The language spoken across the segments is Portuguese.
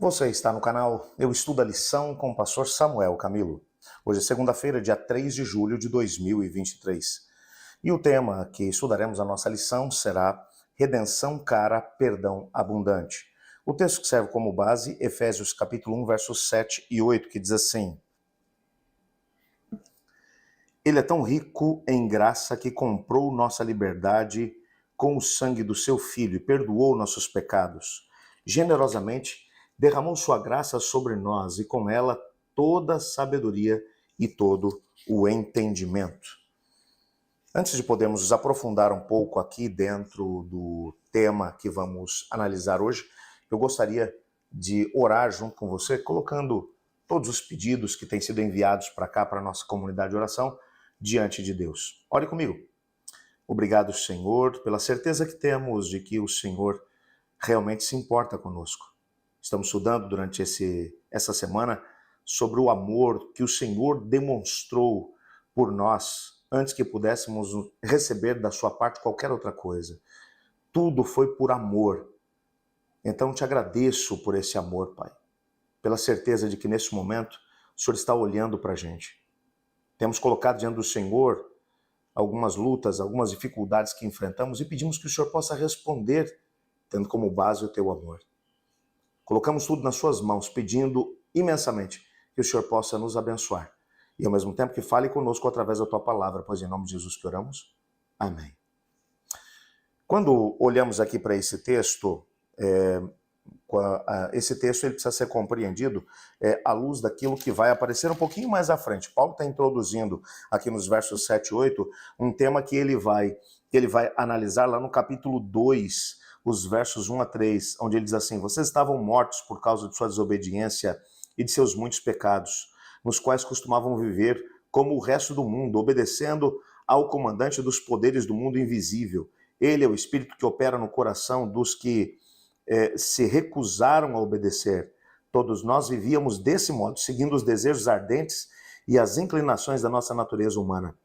Você está no canal Eu Estudo a Lição com o pastor Samuel Camilo. Hoje é segunda-feira, dia 3 de julho de 2023. E o tema que estudaremos a nossa lição será Redenção cara, perdão abundante. O texto que serve como base, Efésios capítulo 1, versos 7 e 8, que diz assim: Ele é tão rico em graça que comprou nossa liberdade com o sangue do seu Filho e perdoou nossos pecados. Generosamente derramou sua graça sobre nós e com ela toda a sabedoria e todo o entendimento. Antes de podermos nos aprofundar um pouco aqui dentro do tema que vamos analisar hoje, eu gostaria de orar junto com você, colocando todos os pedidos que têm sido enviados para cá, para a nossa comunidade de oração, diante de Deus. Ore comigo. Obrigado, Senhor, pela certeza que temos de que o Senhor realmente se importa conosco. Estamos estudando durante essa semana sobre o amor que o Senhor demonstrou por nós antes que pudéssemos receber da sua parte qualquer outra coisa. Tudo foi por amor. Então te agradeço por esse amor, Pai, pela certeza de que nesse momento o Senhor está olhando para a gente. Temos colocado diante do Senhor algumas lutas, algumas dificuldades que enfrentamos e pedimos que o Senhor possa responder, tendo como base o teu amor. Colocamos tudo nas suas mãos, pedindo imensamente que o Senhor possa nos abençoar. E ao mesmo tempo que fale conosco através da tua palavra, pois em nome de Jesus que oramos. Amém. Quando olhamos aqui para esse texto, esse texto ele precisa ser compreendido à luz daquilo que vai aparecer um pouquinho mais à frente. Paulo está introduzindo aqui nos versos 7 e 8 um tema que ele vai analisar lá no capítulo 2, os versos 1 a 3, onde ele diz assim: vocês estavam mortos por causa de sua desobediência e de seus muitos pecados, nos quais costumavam viver como o resto do mundo, obedecendo ao comandante dos poderes do mundo invisível. Ele é o espírito que opera no coração dos que se recusaram a obedecer. Todos nós vivíamos desse modo, seguindo os desejos ardentes e as inclinações da nossa natureza humana.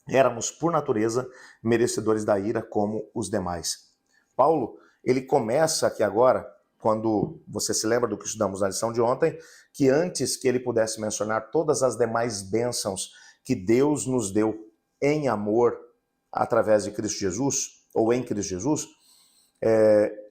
Éramos, por natureza, merecedores da ira como os demais. Paulo, ele começa aqui agora, quando você se lembra do que estudamos na lição de ontem, que antes que ele pudesse mencionar todas as demais bênçãos que Deus nos deu em amor através de Cristo Jesus, ou em Cristo Jesus,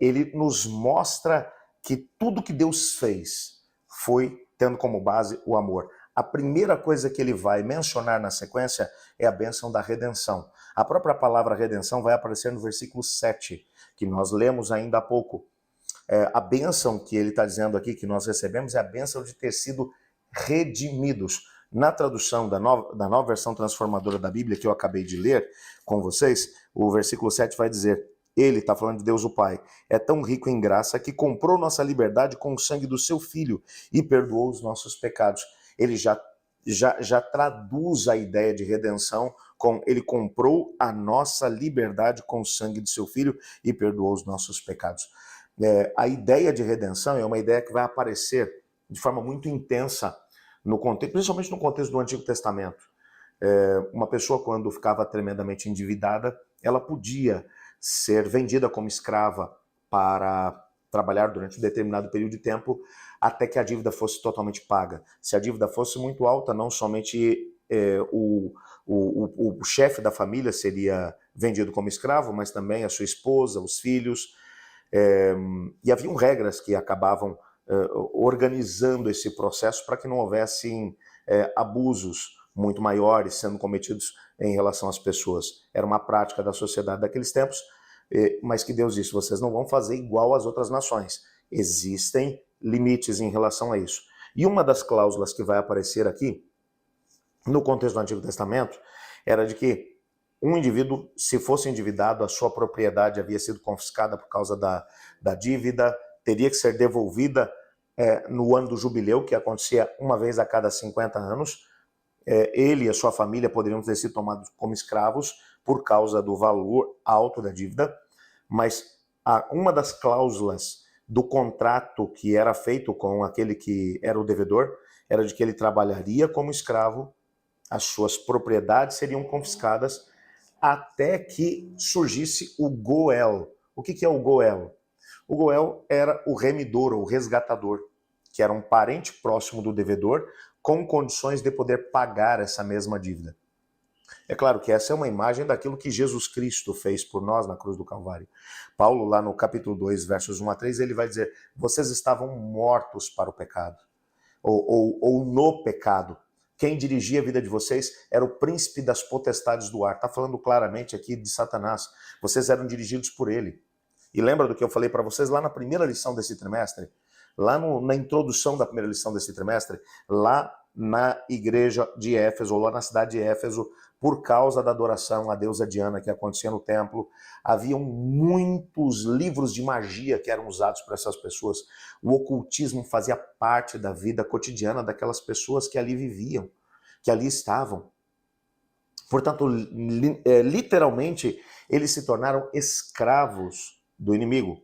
ele nos mostra que tudo que Deus fez foi tendo como base o amor. A primeira coisa que ele vai mencionar na sequência é a bênção da redenção. A própria palavra redenção vai aparecer no versículo 7, que nós lemos ainda há pouco. A bênção que ele está dizendo aqui, que nós recebemos, é a bênção de ter sido redimidos. Na tradução da nova versão transformadora da Bíblia, que eu acabei de ler com vocês, o versículo 7 vai dizer: ele, está falando de Deus o Pai, é tão rico em graça que comprou nossa liberdade com o sangue do seu Filho e perdoou os nossos pecados. Ele já traduz a ideia de redenção com ele comprou a nossa liberdade com o sangue do seu Filho e perdoou os nossos pecados. A ideia de redenção é uma ideia que vai aparecer de forma muito intensa, principalmente no contexto do Antigo Testamento. Uma pessoa, quando ficava tremendamente endividada, ela podia ser vendida como escrava para trabalhar durante um determinado período de tempo até que a dívida fosse totalmente paga. Se a dívida fosse muito alta, não somente o chefe da família seria vendido como escravo, mas também a sua esposa, os filhos. E haviam regras que acabavam organizando esse processo para que não houvessem abusos muito maiores sendo cometidos em relação às pessoas. Era uma prática da sociedade daqueles tempos, mas que Deus disse: vocês não vão fazer igual às outras nações. Existem limites em relação a isso. E uma das cláusulas que vai aparecer aqui, no contexto do Antigo Testamento, era de que um indivíduo, se fosse endividado, a sua propriedade havia sido confiscada por causa da dívida, teria que ser devolvida no ano do jubileu, que acontecia uma vez a cada 50 anos. Ele e a sua família poderiam ter sido tomados como escravos por causa do valor alto da dívida, mas uma das cláusulas do contrato que era feito com aquele que era o devedor era de que ele trabalharia como escravo, as suas propriedades seriam confiscadas até que surgisse o Goel. O que é o Goel? O Goel era o remidor, ou resgatador, que era um parente próximo do devedor, com condições de poder pagar essa mesma dívida. É claro que essa é uma imagem daquilo que Jesus Cristo fez por nós na cruz do Calvário. Paulo, lá no capítulo 2, versos 1 a 3, ele vai dizer: vocês estavam mortos para o pecado, ou no pecado. Quem dirigia a vida de vocês era o príncipe das potestades do ar. Está falando claramente aqui de Satanás. Vocês eram dirigidos por ele. E lembra do que eu falei para vocês lá na primeira lição desse trimestre? Lá na introdução da primeira lição desse trimestre, lá na igreja de Éfeso, ou lá na cidade de Éfeso, por causa da adoração à deusa Diana que acontecia no templo, haviam muitos livros de magia que eram usados por essas pessoas. O ocultismo fazia parte da vida cotidiana daquelas pessoas que ali viviam, que ali estavam. Portanto, literalmente, eles se tornaram escravos do inimigo.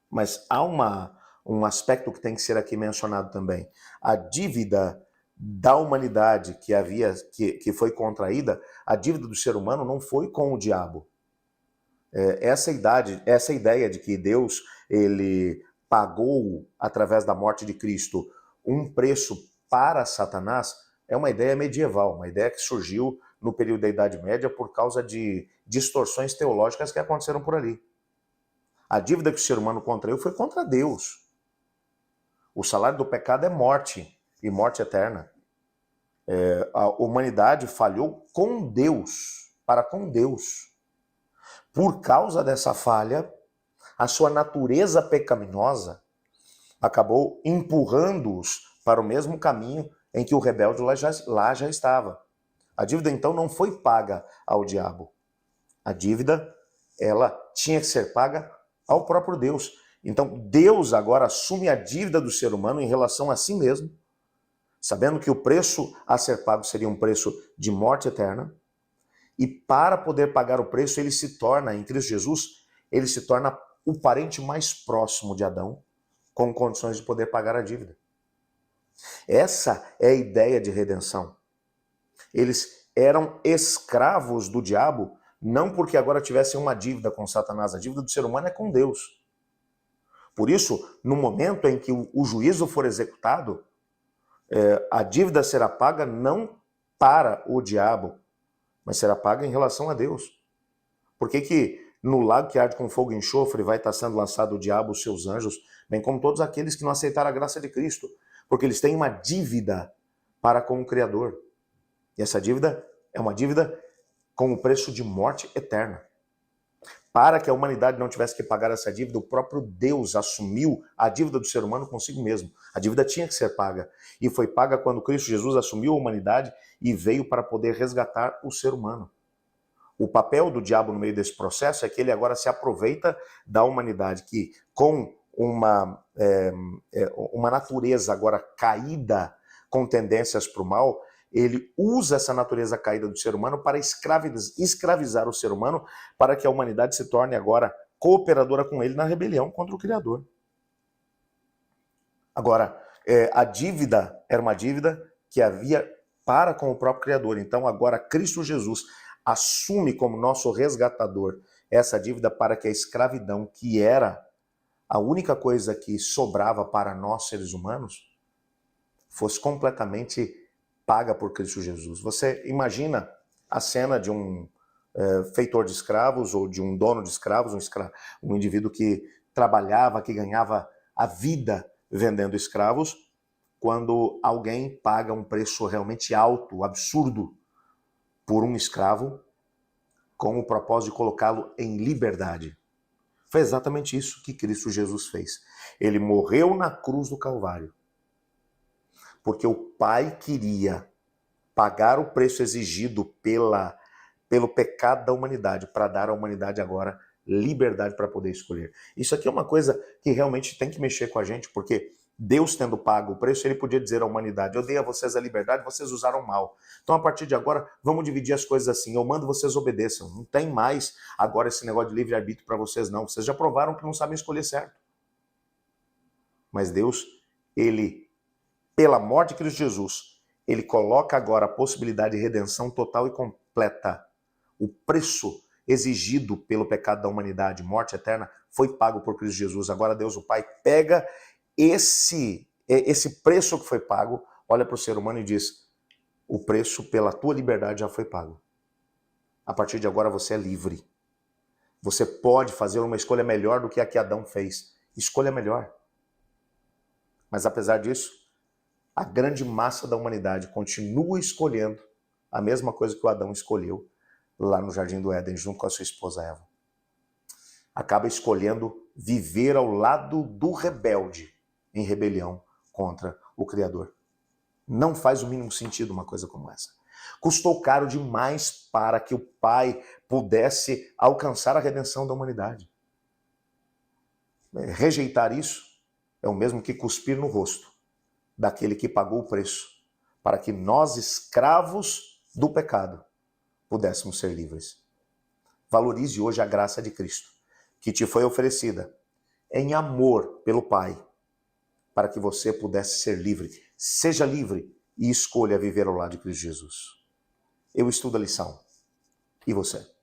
Mas há um aspecto que tem que ser aqui mencionado também. A dívida da humanidade que foi contraída, a dívida do ser humano não foi com o diabo. Essa ideia de que Deus ele pagou, através da morte de Cristo, um preço para Satanás, é uma ideia medieval, uma ideia que surgiu no período da Idade Média por causa de distorções teológicas que aconteceram por ali. A dívida que o ser humano contraiu foi contra Deus. O salário do pecado é morte, e morte eterna. A humanidade falhou com Deus, para com Deus. Por causa dessa falha, a sua natureza pecaminosa acabou empurrando-os para o mesmo caminho em que o rebelde lá já estava. A dívida, então, não foi paga ao diabo. A dívida, ela tinha que ser paga ao próprio Deus. Então, Deus agora assume a dívida do ser humano em relação a si mesmo, sabendo que o preço a ser pago seria um preço de morte eterna. E para poder pagar o preço, ele se torna, em Cristo Jesus, ele se torna o parente mais próximo de Adão, com condições de poder pagar a dívida. Essa é a ideia de redenção. Eles eram escravos do diabo, não porque agora tivessem uma dívida com Satanás. A dívida do ser humano é com Deus. Por isso, no momento em que o juízo for executado, a dívida será paga não para o diabo, mas será paga em relação a Deus. Por que no lago que arde com fogo e enxofre vai estar sendo lançado o diabo, os seus anjos, bem como todos aqueles que não aceitaram a graça de Cristo? Porque eles têm uma dívida para com o Criador. E essa dívida é uma dívida com o preço de morte eterna. Para que a humanidade não tivesse que pagar essa dívida, o próprio Deus assumiu a dívida do ser humano consigo mesmo. A dívida tinha que ser paga. E foi paga quando Cristo Jesus assumiu a humanidade e veio para poder resgatar o ser humano. O papel do diabo no meio desse processo é que ele agora se aproveita da humanidade que, com uma natureza agora caída, com tendências para o mal, ele usa essa natureza caída do ser humano para escravizar o ser humano, para que a humanidade se torne agora cooperadora com ele na rebelião contra o Criador. Agora, a dívida era uma dívida que havia para com o próprio Criador. Então, agora Cristo Jesus assume como nosso resgatador essa dívida para que a escravidão, que era a única coisa que sobrava para nós, seres humanos, fosse completamente paga por Cristo Jesus. Você imagina a cena de um feitor de escravos ou de um dono de escravos, um indivíduo que trabalhava, que ganhava a vida vendendo escravos, quando alguém paga um preço realmente alto, absurdo, por um escravo, com o propósito de colocá-lo em liberdade. Foi exatamente isso que Cristo Jesus fez. Ele morreu na cruz do Calvário, porque o Pai queria pagar o preço exigido pelo pecado da humanidade, para dar à humanidade agora liberdade para poder escolher. Isso aqui é uma coisa que realmente tem que mexer com a gente, porque Deus, tendo pago o preço, ele podia dizer à humanidade: eu dei a vocês a liberdade, vocês usaram mal. Então, a partir de agora, vamos dividir as coisas assim. Eu mando, vocês obedeçam. Não tem mais agora esse negócio de livre-arbítrio para vocês, não. Vocês já provaram que não sabem escolher certo. Mas Deus, ele, pela morte de Cristo Jesus, ele coloca agora a possibilidade de redenção total e completa. O preço exigido pelo pecado da humanidade, morte eterna, foi pago por Cristo Jesus. Agora Deus, o Pai, pega esse preço que foi pago, olha para o ser humano e diz: o preço pela tua liberdade já foi pago. A partir de agora você é livre. Você pode fazer uma escolha melhor do que a que Adão fez. Escolha melhor. Mas apesar disso, a grande massa da humanidade continua escolhendo a mesma coisa que o Adão escolheu lá no Jardim do Éden, junto com a sua esposa Eva. Acaba escolhendo viver ao lado do rebelde, em rebelião contra o Criador. Não faz o mínimo sentido uma coisa como essa. Custou caro demais para que o Pai pudesse alcançar a redenção da humanidade. Rejeitar isso é o mesmo que cuspir no rosto daquele que pagou o preço para que nós, escravos do pecado, pudéssemos ser livres. Valorize hoje a graça de Cristo, que te foi oferecida em amor pelo Pai, para que você pudesse ser livre. Seja livre e escolha viver ao lado de Cristo Jesus. Eu estudo a lição. E você?